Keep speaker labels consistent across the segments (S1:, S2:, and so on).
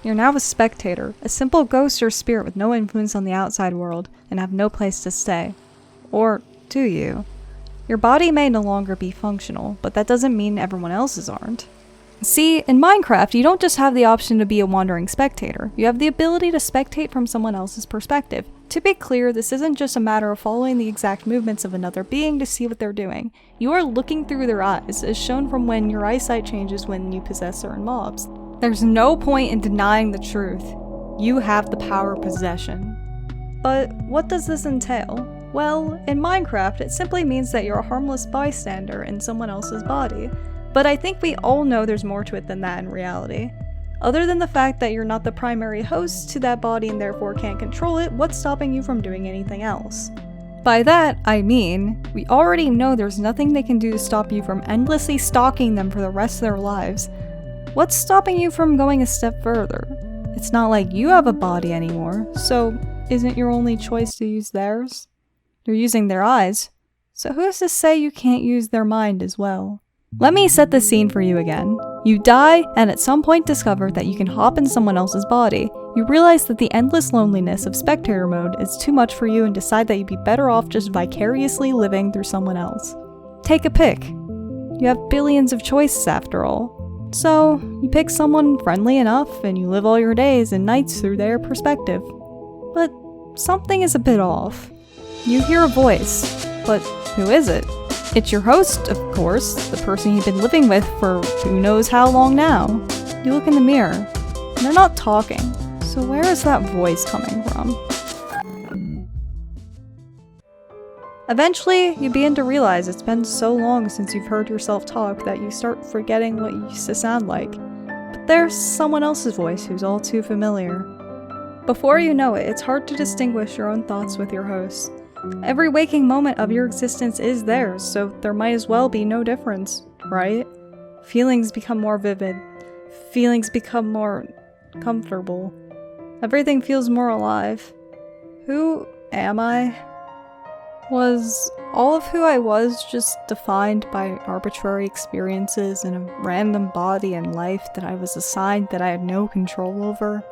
S1: You're now a spectator, a simple ghost or spirit with no influence on the outside world, and have no place to stay. Or do you? Your body may no longer be functional, but that doesn't mean everyone else's aren't. See, in Minecraft, you don't just have the option to be a wandering spectator, you have the ability to spectate from someone else's perspective. To be clear, this isn't just a matter of following the exact movements of another being to see what they're doing. You are looking through their eyes, as shown from when your eyesight changes when you possess certain mobs. There's no point in denying the truth. You have the power of possession. But what does this entail? Well, in Minecraft, it simply means that you're a harmless bystander in someone else's body. But I think we all know there's more to it than that in reality. Other than the fact that you're not the primary host to that body and therefore can't control it, what's stopping you from doing anything else? By that, I mean, we already know there's nothing they can do to stop you from endlessly stalking them for the rest of their lives. What's stopping you from going a step further? It's not like you have a body anymore, so isn't your only choice to use theirs? You're using their eyes, so who's to say you can't use their mind as well? Let me set the scene for you again. You die, and at some point discover that you can hop in someone else's body. You realize that the endless loneliness of spectator mode is too much for you and decide that you'd be better off just vicariously living through someone else. Take a pick. You have billions of choices after all. So, you pick someone friendly enough and you live all your days and nights through their perspective. But something is a bit off. You hear a voice, but who is it? It's your host, of course, the person you've been living with for who knows how long now. You look in the mirror, and they're not talking, so where is that voice coming from? Eventually, you begin to realize it's been so long since you've heard yourself talk that you start forgetting what you used to sound like. But there's someone else's voice who's all too familiar. Before you know it, it's hard to distinguish your own thoughts with your host. Every waking moment of your existence is theirs, so there might as well be no difference, right? Feelings become more vivid. Feelings become more comfortable. Everything feels more alive. Who am I? Was all of who I was just defined by arbitrary experiences in a random body and life that I was assigned that I had no control over?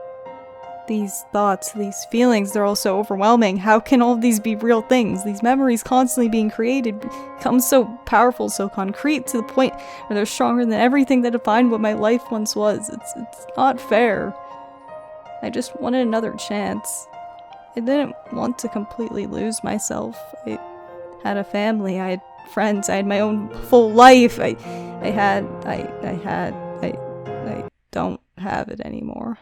S1: These thoughts, these feelings, they're all so overwhelming. How can all of these be real things? These memories constantly being created become so powerful, so concrete, to the point where they're stronger than everything that defined what my life once was. It's not fair. I just wanted another chance. I didn't want to completely lose myself. I had a family, I had friends, I had my own full life. I don't have it anymore.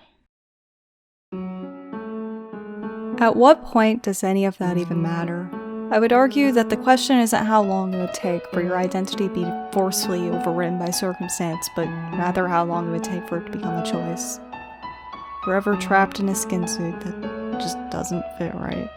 S1: At what point does any of that even matter? I would argue that the question isn't how long it would take for your identity to be forcefully overridden by circumstance, but rather how long it would take for it to become a choice. Forever trapped in a skin suit that just doesn't fit right.